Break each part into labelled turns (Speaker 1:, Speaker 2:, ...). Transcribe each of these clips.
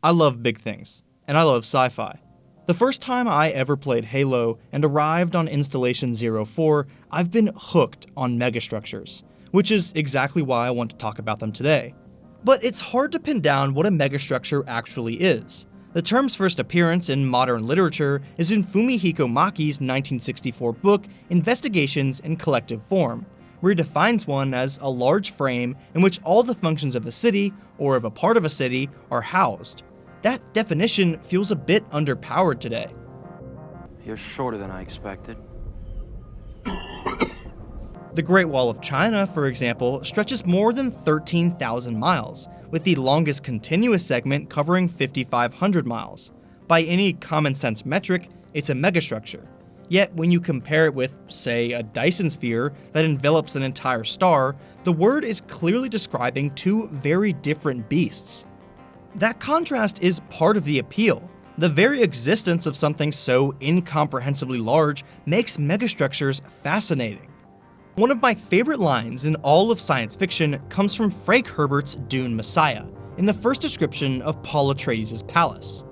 Speaker 1: I love big things, and I love sci-fi. The first time I ever played Halo and arrived on Installation 04, I've been hooked on megastructures, which is exactly why I want to talk about them today. But it's hard to pin down what a megastructure actually is. The term's first appearance in modern literature is in Fumihiko Maki's 1964 book, Investigations in Collective Form, where he defines one as a large frame in which all the functions of a city, or of a part of a city, are housed. That definition feels a bit underpowered today.
Speaker 2: You're shorter than I expected.
Speaker 1: The Great Wall of China, for example, stretches more than 13,000 miles, with the longest continuous segment covering 5,500 miles. By any common sense metric, it's a megastructure. Yet when you compare it with, say, a Dyson sphere that envelops an entire star, the word is clearly describing two very different beasts. That contrast is part of the appeal. The very existence of something so incomprehensibly large makes megastructures fascinating. One of my favorite lines in all of science fiction comes from Frank Herbert's Dune Messiah, in the first description of Paul Atreides' palace.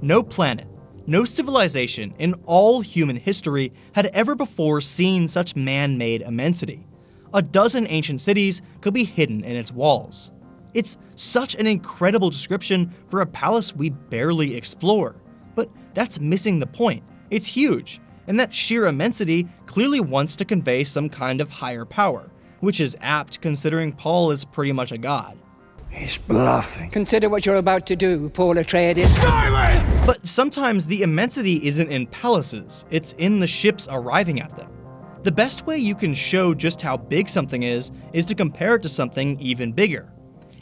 Speaker 1: No planet, no civilization in all human history had ever before seen such man-made immensity. A dozen ancient cities could be hidden in its walls. It's such an incredible description for a palace we barely explore. But that's missing the point. It's huge, and that sheer immensity clearly wants to convey some kind of higher power, which is apt considering Paul is pretty much a god.
Speaker 3: He's bluffing.
Speaker 4: Consider what you're about to do, Paul Atreides.
Speaker 3: Silence!
Speaker 1: But sometimes the immensity isn't in palaces, it's in the ships arriving at them. The best way you can show just how big something is to compare it to something even bigger.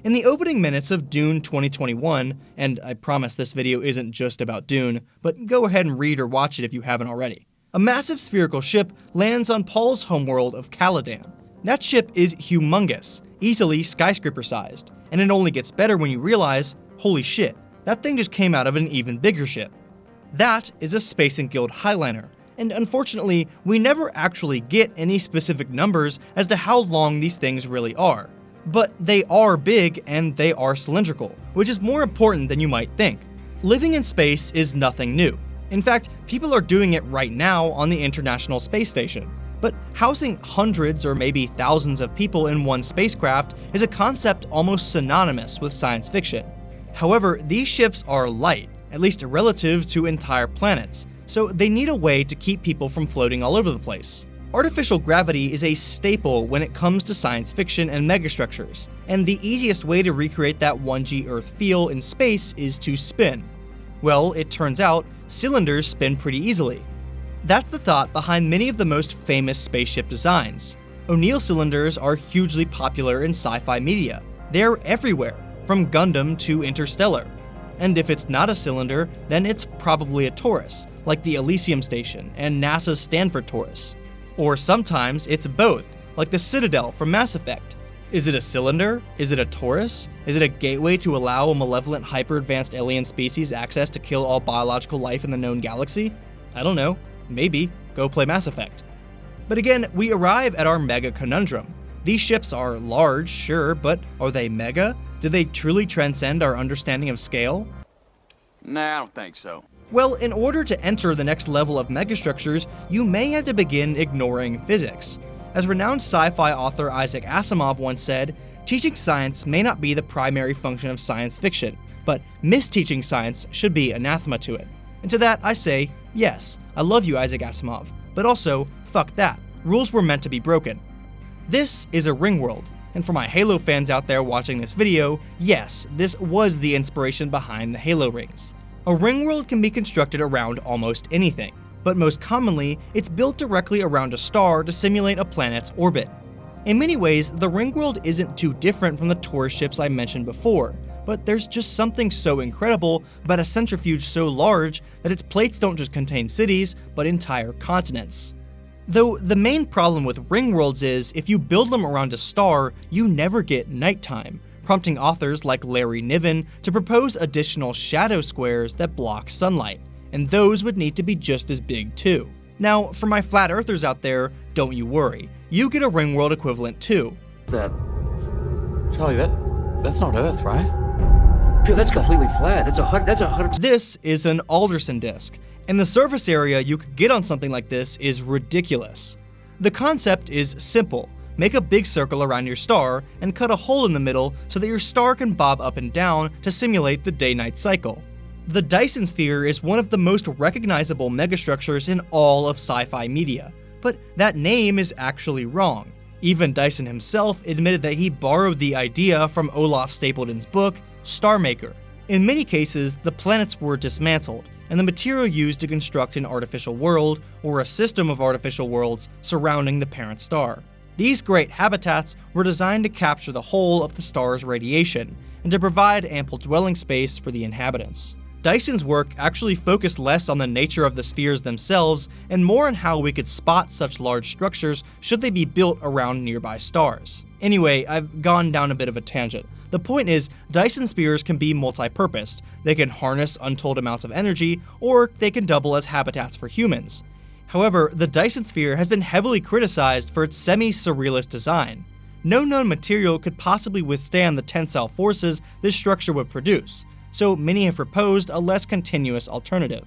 Speaker 1: In the opening minutes of Dune 2021, and I promise this video isn't just about Dune, but go ahead and read or watch it if you haven't already, a massive spherical ship lands on Paul's homeworld of Caladan. That ship is humongous, easily skyscraper-sized, and it only gets better when you realize, holy shit, that thing just came out of an even bigger ship. That is a Space & Guild Highliner, and unfortunately, we never actually get any specific numbers as to how long these things really are. But they are big and they are cylindrical, which is more important than you might think. Living in space is nothing new. In fact, people are doing it right now on the International Space Station. But housing hundreds or maybe thousands of people in one spacecraft is a concept almost synonymous with science fiction. However, these ships are light, at least relative to entire planets, so they need a way to keep people from floating all over the place. Artificial gravity is a staple when it comes to science fiction and megastructures, and the easiest way to recreate that 1G Earth feel in space is to spin. Well, it turns out, cylinders spin pretty easily. That's the thought behind many of the most famous spaceship designs. O'Neill cylinders are hugely popular in sci-fi media. They're everywhere, from Gundam to Interstellar. And if it's not a cylinder, then it's probably a torus, like the Elysium Station and NASA's Stanford Torus. Or sometimes it's both, like the Citadel from Mass Effect. Is it a cylinder? Is it a torus? Is it a gateway to allow a malevolent hyper-advanced alien species access to kill all biological life in the known galaxy? I don't know. Maybe. Go play Mass Effect. But again, we arrive at our mega conundrum. These ships are large, sure, but are they mega? Do they truly transcend our understanding of scale?
Speaker 2: Nah, I don't think so.
Speaker 1: Well, in order to enter the next level of megastructures, you may have to begin ignoring physics. As renowned sci-fi author Isaac Asimov once said, teaching science may not be the primary function of science fiction, but misteaching science should be anathema to it. And to that I say, yes, I love you, Isaac Asimov, but also, fuck that. Rules were meant to be broken. This is a ring world, and for my Halo fans out there watching this video, yes, this was the inspiration behind the Halo rings. A ring world can be constructed around almost anything, but most commonly, it's built directly around a star to simulate a planet's orbit. In many ways, the ring world isn't too different from the tourist ships I mentioned before, but there's just something so incredible about a centrifuge so large that its plates don't just contain cities, but entire continents. Though the main problem with ring worlds is, if you build them around a star, you never get nighttime, prompting authors like Larry Niven to propose additional shadow squares that block sunlight, and those would need to be just as big too. Now, for my flat earthers out there, don't you worry, you get a ring world equivalent too.
Speaker 5: Charlie, that's not Earth, right? Dude, that's completely flat. That's 100%.
Speaker 1: This is an Alderson disk, and the surface area you could get on something like this is ridiculous. The concept is simple. Make a big circle around your star and cut a hole in the middle so that your star can bob up and down to simulate the day-night cycle. The Dyson sphere is one of the most recognizable megastructures in all of sci-fi media, but that name is actually wrong. Even Dyson himself admitted that he borrowed the idea from Olaf Stapledon's book, Star Maker. In many cases, the planets were dismantled, and the material used to construct an artificial world, or a system of artificial worlds, surrounding the parent star. These great habitats were designed to capture the whole of the star's radiation, and to provide ample dwelling space for the inhabitants. Dyson's work actually focused less on the nature of the spheres themselves and more on how we could spot such large structures should they be built around nearby stars. Anyway, I've gone down a bit of a tangent. The point is, Dyson spheres can be multi-purposed. They can harness untold amounts of energy, or they can double as habitats for humans. However, the Dyson sphere has been heavily criticized for its semi-surrealist design. No known material could possibly withstand the tensile forces this structure would produce, so many have proposed a less continuous alternative,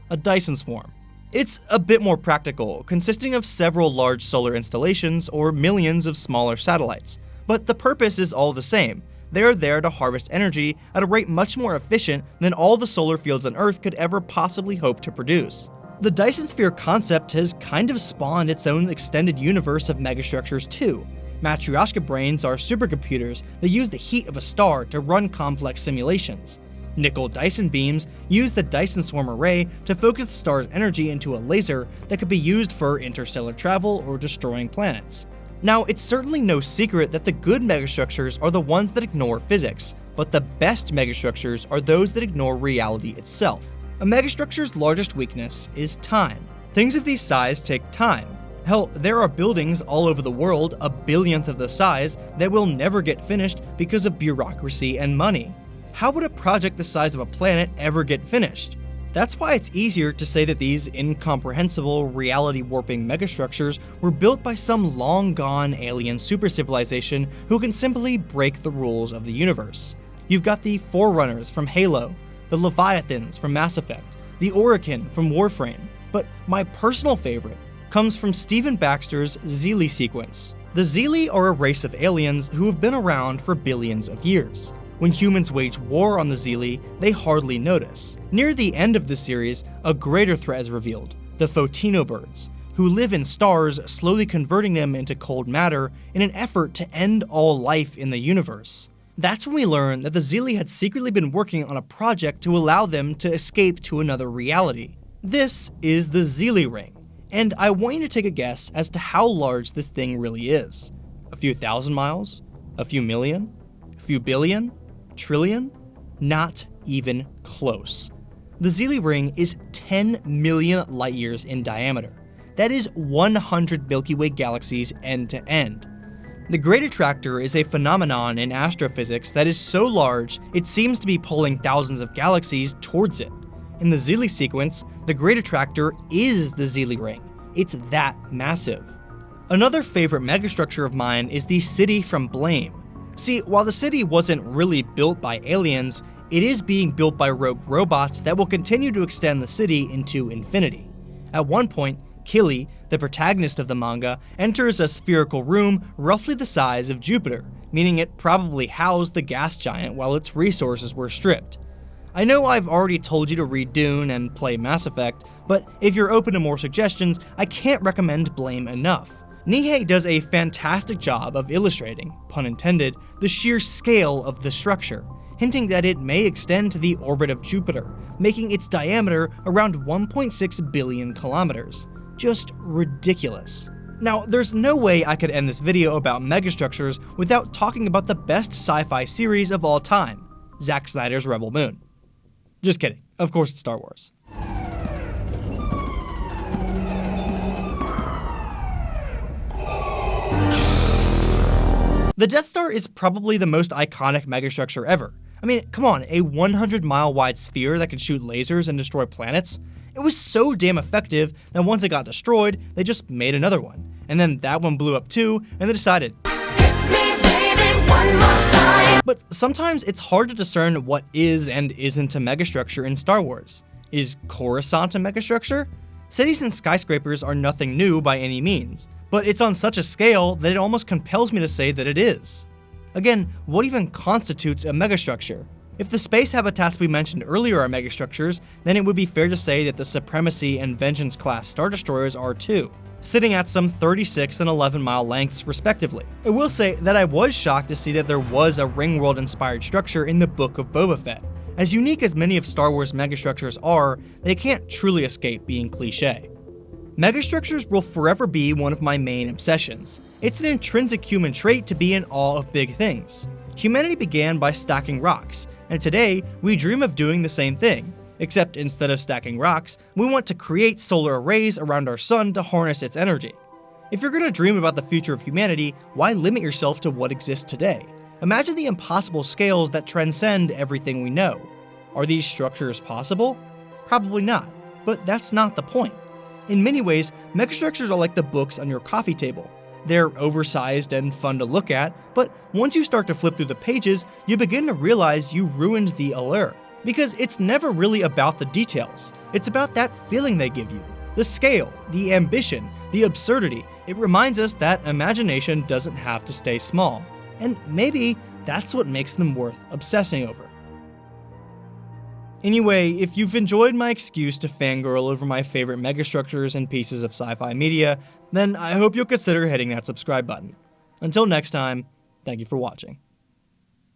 Speaker 1: a Dyson swarm. It's a bit more practical, consisting of several large solar installations or millions of smaller satellites, but the purpose is all the same. They are there to harvest energy at a rate much more efficient than all the solar fields on Earth could ever possibly hope to produce. The Dyson sphere concept has kind of spawned its own extended universe of megastructures too. Matryoshka brains are supercomputers that use the heat of a star to run complex simulations. Nickel Dyson beams use the Dyson swarm array to focus the star's energy into a laser that could be used for interstellar travel or destroying planets. Now, it's certainly no secret that the good megastructures are the ones that ignore physics, but the best megastructures are those that ignore reality itself. A megastructure's largest weakness is time. Things of these size take time. Hell, there are buildings all over the world a billionth of the size that will never get finished because of bureaucracy and money. How would a project the size of a planet ever get finished? That's why it's easier to say that these incomprehensible, reality-warping megastructures were built by some long-gone alien super-civilization who can simply break the rules of the universe. You've got the Forerunners from Halo, the Leviathans from Mass Effect, the Orokin from Warframe, but my personal favorite comes from Stephen Baxter's Zeely sequence. The Zeely are a race of aliens who have been around for billions of years. When humans wage war on the Zeely, they hardly notice. Near the end of the series, a greater threat is revealed, the Photino birds, who live in stars, slowly converting them into cold matter in an effort to end all life in the universe. That's when we learn that the Zeely had secretly been working on a project to allow them to escape to another reality. This is the Zeely ring, and I want you to take a guess as to how large this thing really is. A few thousand miles? A few million? A few billion? Trillion? Not even close. The Zeely ring is 10 million light years in diameter. That is 100 Milky Way galaxies end to end. The Great Attractor is a phenomenon in astrophysics that is so large it seems to be pulling thousands of galaxies towards it. In the Zeely sequence, the Great Attractor is the Zeely ring. It's that massive. Another favorite megastructure of mine is the city from Blam. See, while the city wasn't really built by aliens, it is being built by rogue robots that will continue to extend the city into infinity. At one point, Killy, the protagonist of the manga, enters a spherical room roughly the size of Jupiter, meaning it probably housed the gas giant while its resources were stripped. I know I've already told you to read Dune and play Mass Effect, but if you're open to more suggestions, I can't recommend Blam enough. Nihei does a fantastic job of illustrating, pun intended, the sheer scale of the structure, hinting that it may extend to the orbit of Jupiter, making its diameter around 1.6 billion kilometers. Just ridiculous. Now, there's no way I could end this video about megastructures without talking about the best sci-fi series of all time, Zack Snyder's Rebel Moon. Just kidding, of course it's Star Wars. The Death Star is probably the most iconic megastructure ever. I mean, come on, a 100-mile wide sphere that can shoot lasers and destroy planets? It was so damn effective that once it got destroyed, they just made another one. And then that one blew up too, and they decided, "Hit me, baby, one more time." But sometimes it's hard to discern what is and isn't a megastructure in Star Wars. Is Coruscant a megastructure? Cities and skyscrapers are nothing new by any means, but it's on such a scale that it almost compels me to say that it is. Again, what even constitutes a megastructure? If the space habitats we mentioned earlier are megastructures, then it would be fair to say that the Supremacy and Vengeance class Star Destroyers are too, sitting at some 36 and 11-mile lengths respectively. I will say that I was shocked to see that there was a Ringworld-inspired structure in the Book of Boba Fett. As unique as many of Star Wars megastructures are, they can't truly escape being cliché. Megastructures will forever be one of my main obsessions. It's an intrinsic human trait to be in awe of big things. Humanity began by stacking rocks, and today we dream of doing the same thing, except instead of stacking rocks, we want to create solar arrays around our sun to harness its energy. If you're going to dream about the future of humanity, why limit yourself to what exists today? Imagine the impossible scales that transcend everything we know. Are these structures possible? Probably not, but that's not the point. In many ways, megastructures are like the books on your coffee table. They're oversized and fun to look at, but once you start to flip through the pages, you begin to realize you ruined the allure. Because it's never really about the details, it's about that feeling they give you. The scale, the ambition, the absurdity. It reminds us that imagination doesn't have to stay small. And maybe that's what makes them worth obsessing over. Anyway, if you've enjoyed my excuse to fangirl over my favorite megastructures and pieces of sci-fi media, then I hope you'll consider hitting that subscribe button. Until next time, thank you for watching.